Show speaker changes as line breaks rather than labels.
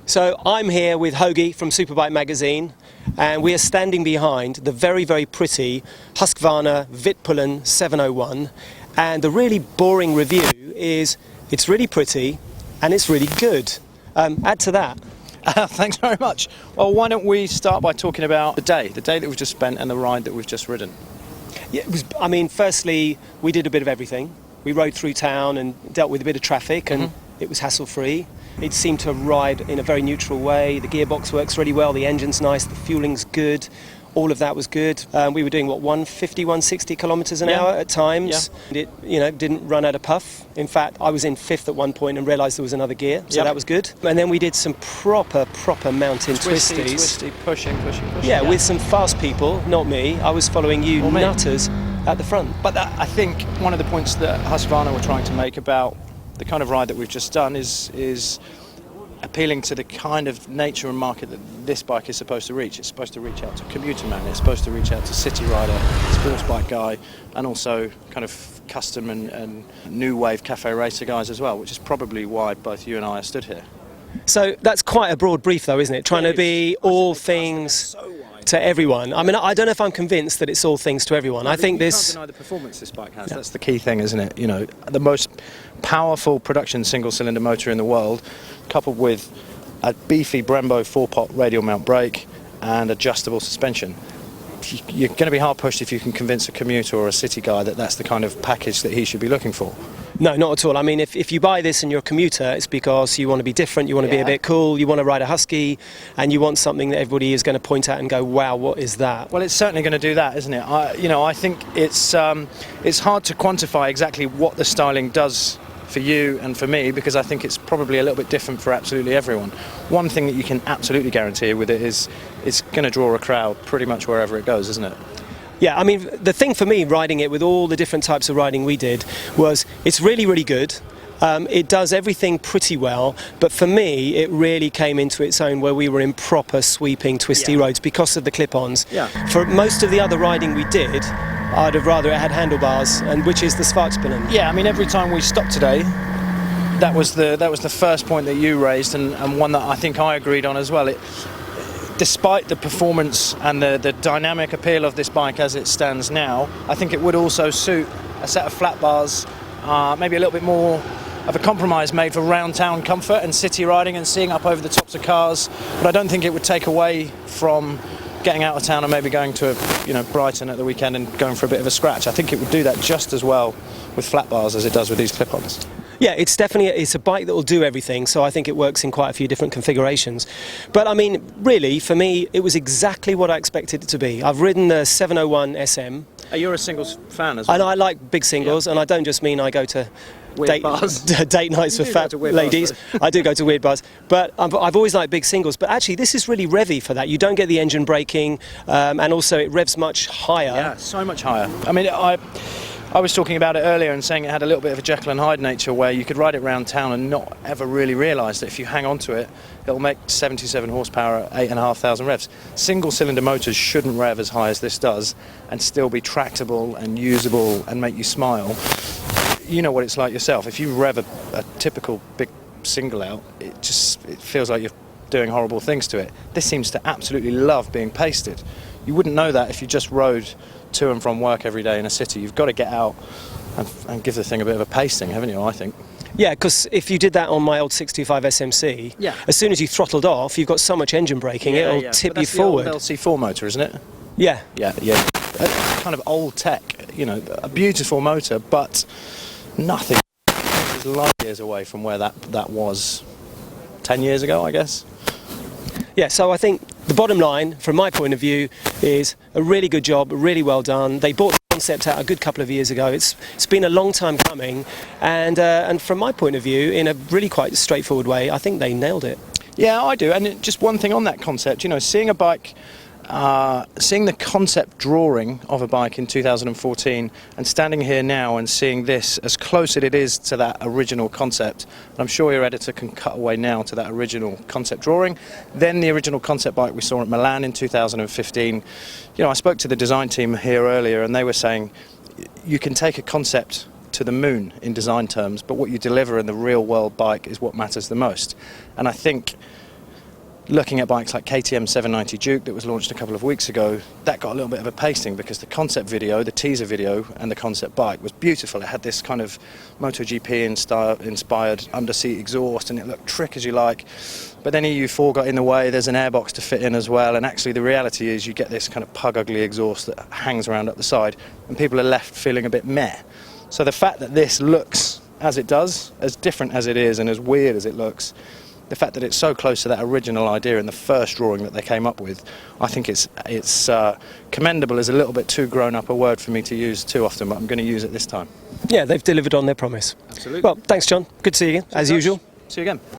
So I'm here with Hogan from Superbike magazine, and we are standing behind the very, very pretty Husqvarna Vitpilen 701. And the really boring review is it's really pretty and it's really good. Add to that.
Thanks very much. Well, why don't we start by talking about the day that we've just spent and the ride that we've just ridden.
Yeah, firstly, we did a bit of everything. We rode through town and dealt with a bit of traffic, and it was hassle-free. It seemed to ride in a very neutral way. The gearbox works really well, the engine's nice, the fueling's good. All of that was good. We were doing, 150, 160 kilometres an hour at times. Yeah. It didn't run out of puff. In fact, I was in fifth at one point and realised there was another gear, so that was good. And then we did some proper mountain twisties.
Pushing.
Yeah, with some fast people, not me. I was following you nutters at the front.
But I think one of the points that Husqvarna were trying to make about the kind of ride that we've just done is appealing to the kind of nature and market that this bike is supposed to reach. It's supposed to reach out to commuter man, it's supposed to reach out to city rider, sports bike guy, and also kind of custom and new wave cafe racer guys as well, which is probably why both you and I are stood here.
So that's quite a broad brief though, isn't it? Trying to be all things to everyone. I mean, I don't know if I'm convinced that it's all things to everyone. I think
you can't deny the performance this bike has. Yeah. That's the key thing, isn't it? You know, the most powerful production single-cylinder motor in the world, coupled with a beefy Brembo 4-pot radial mount brake and adjustable suspension. You're going to be hard pushed if you can convince a commuter or a city guy that that's the kind of package that he should be looking for.
No, not at all. I mean, if you buy this and you're a commuter, it's because you want to be different, you want to be a bit cool, you want to ride a Husky, and you want something that everybody is going to point at and go, wow, what is that?
Well, it's certainly going to do that, isn't it? I think it's hard to quantify exactly what the styling does for you and for me, because I think it's probably a little bit different for absolutely everyone. One thing that you can absolutely guarantee with it is it's going to draw a crowd pretty much wherever it goes, isn't it?
Yeah, I mean, the thing for me riding it with all the different types of riding we did was it's really, really good. It does everything pretty well, but for me it really came into its own where we were in proper sweeping twisty roads because of the clip-ons. Yeah. For most of the other riding we did, I'd have rather it had handlebars, and which is the Vitpilen.
Yeah, I mean, every time we stopped today, that was the first point that you raised, and one that I think I agreed on as well. Despite the performance and the dynamic appeal of this bike as it stands now, I think it would also suit a set of flat bars, maybe a little bit more of a compromise made for round town comfort and city riding and seeing up over the tops of cars. But I don't think it would take away from getting out of town and maybe going to Brighton at the weekend and going for a bit of a scratch. I think it would do that just as well with flat bars as it does with these clip-ons.
Yeah, it's a bike that will do everything, so I think it works in quite a few different configurations. But I mean, really, for me, it was exactly what I expected it to be. I've ridden the 701 SM.
You're a singles fan as well.
And I like big singles, and I don't just mean I go to date nights for fat ladies. I do go to weird bars, but I've always liked big singles. But actually, this is really revvy for that. You don't get the engine braking, and also it revs much higher.
Yeah, so much higher. I mean, I was talking about it earlier and saying it had a little bit of a Jekyll and Hyde nature where you could ride it around town and not ever really realise that if you hang on to it, it'll make 77 horsepower at 8,500 revs. Single-cylinder motors shouldn't rev as high as this does and still be tractable and usable and make you smile. You know what it's like yourself. If you rev a typical big single out, it feels like you're doing horrible things to it. This seems to absolutely love being pasted. You wouldn't know that if you just rode to and from work every day in a city. You've got to get out and give the thing a bit of a pasting, haven't you, I think?
Yeah, because if you did that on my old 625 SMC, as soon as you throttled off, you've got so much engine braking, it'll tip you forward.
That's the old LC4 motor, isn't it?
Yeah.
Yeah. Kind of old tech, a beautiful motor, but nothing is light years away from where that was 10 years ago, I guess.
Yeah, so I think the bottom line, from my point of view, is a really good job, really well done. They brought the concept out a good couple of years ago. It's been a long time coming, and from my point of view, in a really quite straightforward way, I think they nailed it.
Yeah, I do. And just one thing on that concept, seeing a bike, seeing the concept drawing of a bike in 2014 and standing here now and seeing this as close as it is to that original concept, and I'm sure your editor can cut away now to that original concept drawing, then the original concept bike we saw at Milan in 2015. I spoke to the design team here earlier and they were saying you can take a concept to the moon in design terms, but what you deliver in the real world bike is what matters the most. And I think looking at bikes like KTM 790 Duke that was launched a couple of weeks ago, that got a little bit of a pasting because the concept video, the teaser video and the concept bike was beautiful. It had this kind of MotoGP inspired undersea exhaust and it looked trick as you like. But then EU4 got in the way, there's an airbox to fit in as well, and actually the reality is you get this kind of pug ugly exhaust that hangs around up the side and people are left feeling a bit meh. So the fact that this looks as it does, as different as it is and as weird as it looks, the fact that it's so close to that original idea in the first drawing that they came up with, I think it's commendable is a little bit too grown up a word for me to use too often, but I'm going to use it this time.
Yeah, they've delivered on their promise.
Absolutely.
Well, thanks, John. Good to see you again, as usual.
See you again.